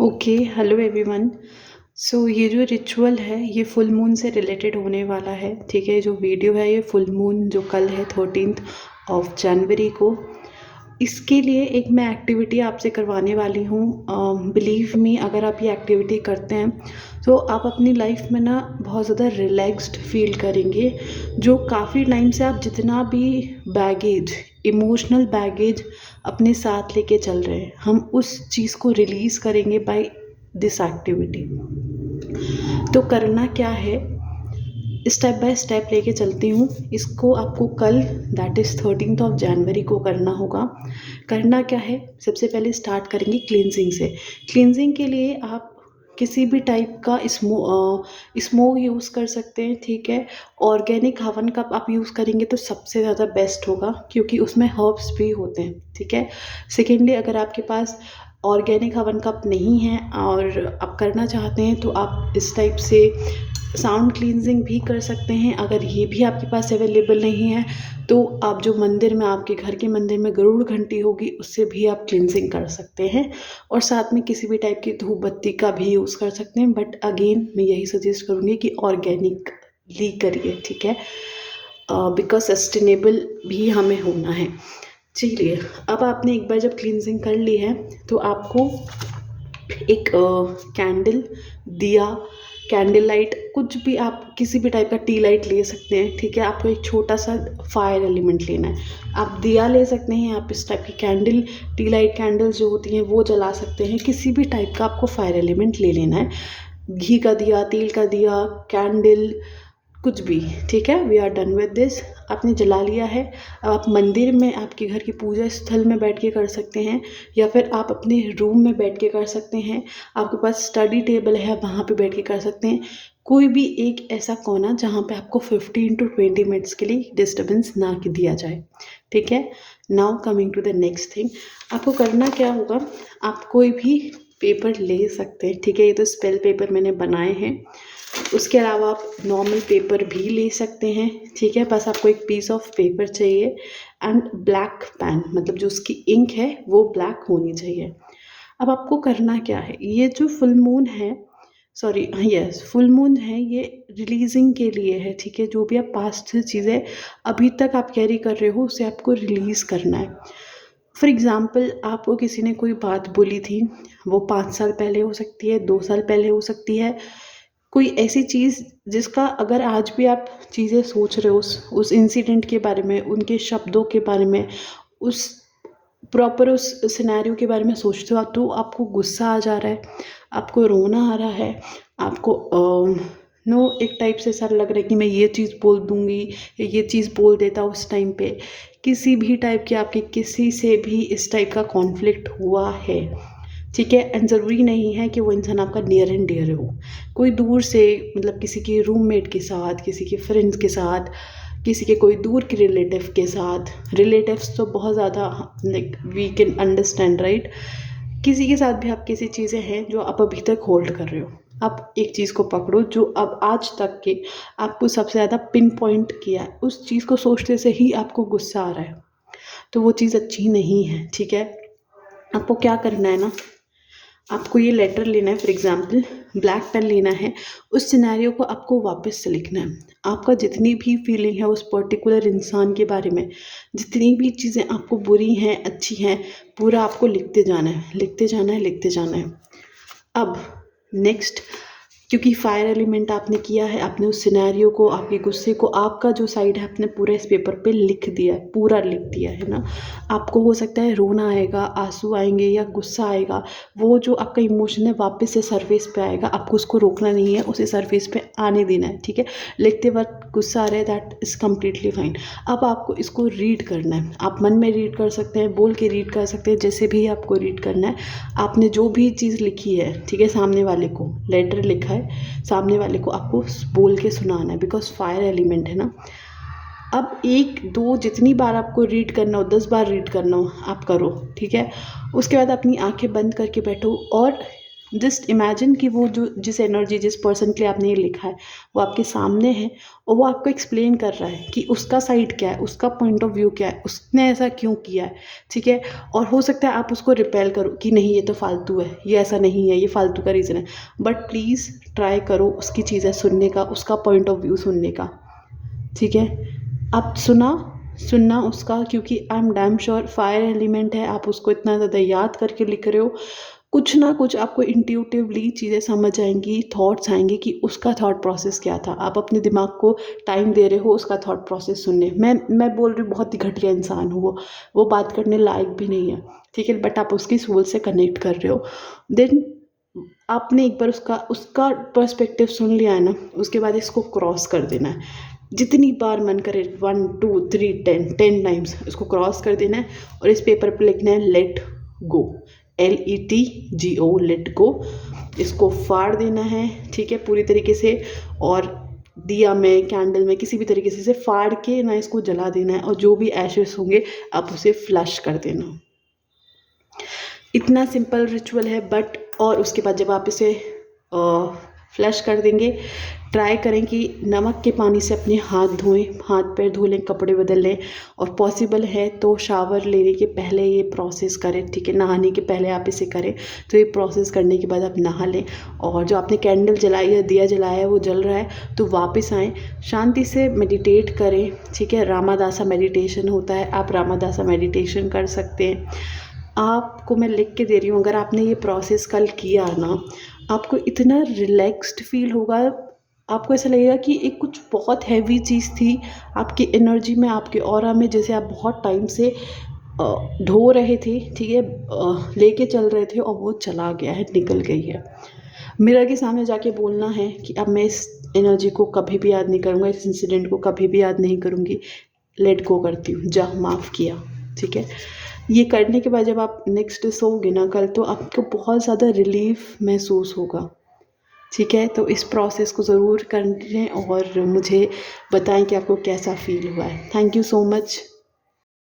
Okay, hello everyone. सो ये जो ritual है ये फुल मून से रिलेटेड होने वाला है। ठीक है, जो वीडियो है ये फुल मून जो कल है 13th ऑफ जनवरी को, इसके लिए एक मैं एक्टिविटी आपसे करवाने वाली हूँ। बिलीव मी, अगर आप ये एक्टिविटी करते हैं तो आप अपनी लाइफ में ना बहुत ज़्यादा रिलैक्स्ड फील करेंगे। जो काफ़ी टाइम से आप जितना भी बैगेज, इमोशनल बैगेज अपने साथ लेके चल रहे हैं, हम उस चीज़ को रिलीज़ करेंगे बाय दिस एक्टिविटी। तो करना क्या है, स्टेप बाय स्टेप लेके चलती हूँ। इसको आपको कल that is 13th of January को करना होगा। करना क्या है, सबसे पहले स्टार्ट करेंगे क्लींजिंग से। क्लींजिंग के लिए आप किसी भी टाइप का स्मोक यूज़ कर सकते हैं। ठीक है, ऑर्गेनिक हवन का आप यूज़ करेंगे तो सबसे ज़्यादा बेस्ट होगा, क्योंकि उसमें हर्ब्स भी होते हैं। ठीक है, सेकेंडली, अगर आपके पास ऑर्गेनिक हवन कप नहीं है और आप करना चाहते हैं तो आप इस टाइप से साउंड क्लींजिंग भी कर सकते हैं। अगर ये भी आपके पास अवेलेबल नहीं है तो आप जो मंदिर में, आपके घर के मंदिर में गरुड़ घंटी होगी, उससे भी आप क्लींजिंग कर सकते हैं। और साथ में किसी भी टाइप की धूप बत्ती का भी यूज़ कर सकते हैं, बट अगेन मैं यही सजेस्ट करूँगी कि ऑर्गेनिकली करिए। ठीक है, बिकॉज सस्टेनेबल भी हमें होना है। चलिए, अब आपने एक बार जब क्लींजिंग कर ली है तो आपको एक कैंडल, दिया, कैंडल लाइट, कुछ भी, आप किसी भी टाइप का टी लाइट ले सकते हैं। ठीक है, आपको एक छोटा सा फायर एलिमेंट लेना है। आप दिया ले सकते हैं, आप इस टाइप की कैंडल, टी लाइट कैंडल्स जो होती हैं वो जला सकते हैं। किसी भी टाइप का आपको फायर एलिमेंट ले लेना है। घी का दिया, तेल का दिया, कैंडल, कुछ भी। ठीक है, we are done with this. आपने जला लिया है। अब आप मंदिर में, आपके घर की पूजा स्थल में बैठ के कर सकते हैं, या फिर आप अपने रूम में बैठ के कर सकते हैं। आपके पास स्टडी टेबल है, वहाँ पे बैठ के कर सकते हैं। कोई भी एक ऐसा कोना जहाँ पे आपको 15 to 20 मिनट्स के लिए डिस्टर्बेंस ना दिया जाए। ठीक है, now coming to the next thing. आपको करना क्या होगा, आप कोई भी पेपर ले सकते हैं। ठीक है, ये तो स्पेल पेपर मैंने बनाए हैं। उसके अलावा आप नॉर्मल पेपर भी ले सकते हैं। ठीक है, बस आपको एक पीस ऑफ पेपर चाहिए एंड ब्लैक पेन, मतलब जो उसकी इंक है वो ब्लैक होनी चाहिए। अब आपको करना क्या है, ये जो फुल मून है, सॉरी यस, फुल मून है, ये रिलीजिंग के लिए है। ठीक है, जो भी आप पास्ट चीज़ें अभी तक आप कैरी कर रहे हो उसे आपको रिलीज़ करना है। फॉर एग्ज़ाम्पल, आपको किसी ने कोई बात बोली थी, वो 5 साल पहले हो सकती है, 2 साल पहले हो सकती है। कोई ऐसी चीज़ जिसका अगर आज भी आप चीज़ें सोच रहे हो, उस इंसिडेंट के बारे में, उनके शब्दों के बारे में, उस प्रॉपर उस सिनेरियो के बारे में सोचते हो, तो आपको गुस्सा आ जा रहा है, आपको रोना आ रहा है, आपको एक टाइप से ऐसा लग रहा है कि मैं ये चीज़ बोल दूँगी या ये चीज़ बोल देता उस टाइम पे। किसी भी टाइप की आपकी किसी से भी इस टाइप का कॉन्फ्लिक्ट हुआ है। ठीक है, एंड ज़रूरी नहीं है कि वो इंसान आपका नियर एंड डियर हो। कोई दूर से, मतलब किसी के रूममेट के साथ, किसी के फ्रेंड्स के साथ, किसी के कोई दूर के रिलेटिव के साथ। रिलेटिव्स तो बहुत ज़्यादा, like we can understand, right. किसी के साथ भी आप किसी चीज़ें हैं जो आप अभी तक होल्ड कर रहे हो। आप एक चीज़ को पकड़ो जो अब आज तक के आपको सबसे ज़्यादा पिन पॉइंट किया है, उस चीज़ को सोचते से ही आपको गुस्सा आ रहा है, तो वो चीज़ अच्छी नहीं है। ठीक है, आपको क्या करना है ना, आपको ये लेटर लेना है, फॉर एग्ज़ाम्पल ब्लैक पेन लेना है, उस सिनेरियो को आपको वापस से लिखना है। आपका जितनी भी फीलिंग है उस पर्टिकुलर इंसान के बारे में, जितनी भी चीज़ें आपको बुरी हैं, अच्छी हैं, पूरा आपको लिखते जाना है, लिखते जाना है, लिखते जाना है। अब नेक्स्ट, क्योंकि फायर एलिमेंट आपने किया है, आपने उस सिनेरियो को, आपके गुस्से को, आपका जो साइड है आपने पूरा इस पेपर पे लिख दिया है, पूरा लिख दिया है ना। आपको हो सकता है रोना आएगा, आंसू आएंगे या गुस्सा आएगा, वो जो आपका इमोशन है वापस से सरफेस पे आएगा। आपको उसको रोकना नहीं है, उसे सरफेस पे आने देना है। ठीक है, लिखते वक्त गुस्सा आ रहा है, दैट इज़ कम्प्लीटली फाइन। अब आपको इसको रीड करना है। आप मन में रीड कर सकते हैं, बोल के रीड कर सकते हैं, जैसे भी आपको रीड करना है। आपने जो भी चीज़ लिखी है, ठीक है, सामने वाले को लेटर लिखा है, सामने वाले को आपको बोल के सुनाना है, बिकॉज फायर एलिमेंट है ना। अब 1-2 जितनी बार आपको रीड करना हो, 10 बार रीड करना हो, आप करो। ठीक है, उसके बाद अपनी आंखें बंद करके बैठो और जस्ट इमेजिन कि वो जो जिस एनर्जी जिस पर्सन के लिए आपने ये लिखा है वो आपके सामने है और वो आपको एक्सप्लेन कर रहा है कि उसका साइड क्या है, उसका पॉइंट ऑफ व्यू क्या है, उसने ऐसा क्यों किया है, ठीक है। और हो सकता है आप उसको रिपेल करो कि नहीं ये तो फालतू है, ये ऐसा नहीं है, ये फालतू का रीज़न है, बट प्लीज़ ट्राई करो उसकी चीज़ें सुनने का, उसका पॉइंट ऑफ व्यू सुनने का, ठीक है। आप सुनना उसका, क्योंकि I am damn sure fire element है, आप उसको इतना ज़्यादा याद करके लिख रहे हो, कुछ ना कुछ आपको इंट्यूटिवली चीज़ें समझ आएंगी, थॉट्स आएंगे कि उसका थॉट प्रोसेस क्या था। आप अपने दिमाग को टाइम दे रहे हो उसका थॉट प्रोसेस सुनने। मैं बोल रही हूँ बहुत ही घटिया इंसान हूँ वो बात करने लायक भी नहीं है, ठीक है, बट आप उसकी सोल से कनेक्ट कर रहे हो। देन आपने एक बार उसका पर्सपेक्टिव सुन लिया है ना, उसके बाद इसको क्रॉस कर देना है, जितनी बार मन करे 1 2 3 10 टाइम्स इसको क्रॉस कर देना है और इस पेपर पे लिखना है let go, LETGO, let go. इसको फाड़ देना है, ठीक है, पूरी तरीके से, और दिया में, कैंडल में, किसी भी तरीके से फाड़ के ना इसको जला देना है, और जो भी एशेस होंगे आप उसे फ्लश कर देना। इतना सिंपल रिचुअल है, बट और उसके बाद जब आप इसे फ्लश कर देंगे, ट्राई करें कि नमक के पानी से अपने हाथ धोएं, हाथ पैर धो लें, कपड़े बदल लें, और पॉसिबल है तो शावर लेने के पहले ये प्रोसेस करें, ठीक है, नहाने के पहले आप इसे करें। तो ये प्रोसेस करने के बाद आप नहा लें, और जो आपने कैंडल जलाई है, दिया जलाया है, वो जल रहा है तो वापस आएँ, शांति से मेडिटेट करें, ठीक है। रामादासा मेडिटेशन होता है, आप रामादासा मेडिटेशन कर सकते हैं। आपको मैं लिख के दे रही हूँ, अगर आपने ये प्रोसेस कल किया ना, आपको इतना रिलैक्स्ड फील होगा, आपको ऐसा लगेगा कि एक कुछ बहुत हैवी चीज़ थी आपकी एनर्जी में, आपके ऑरा में, जैसे आप बहुत टाइम से ढो रहे थे, ठीक है, लेके चल रहे थे, और वो चला गया है, निकल गई है। मिरर के सामने जाके बोलना है कि अब मैं इस एनर्जी को कभी भी याद नहीं करूँगा, इस इंसिडेंट को कभी भी याद नहीं करूँगी, लेट गो करती हूँ, जा माफ़ किया, ठीक है। ये करने के बाद जब आप नेक्स्ट डे सोओगे ना कल, तो आपको बहुत ज़्यादा रिलीफ महसूस होगा, ठीक है। तो इस प्रोसेस को ज़रूर करें और मुझे बताएं कि आपको कैसा फील हुआ है। Thank you so much.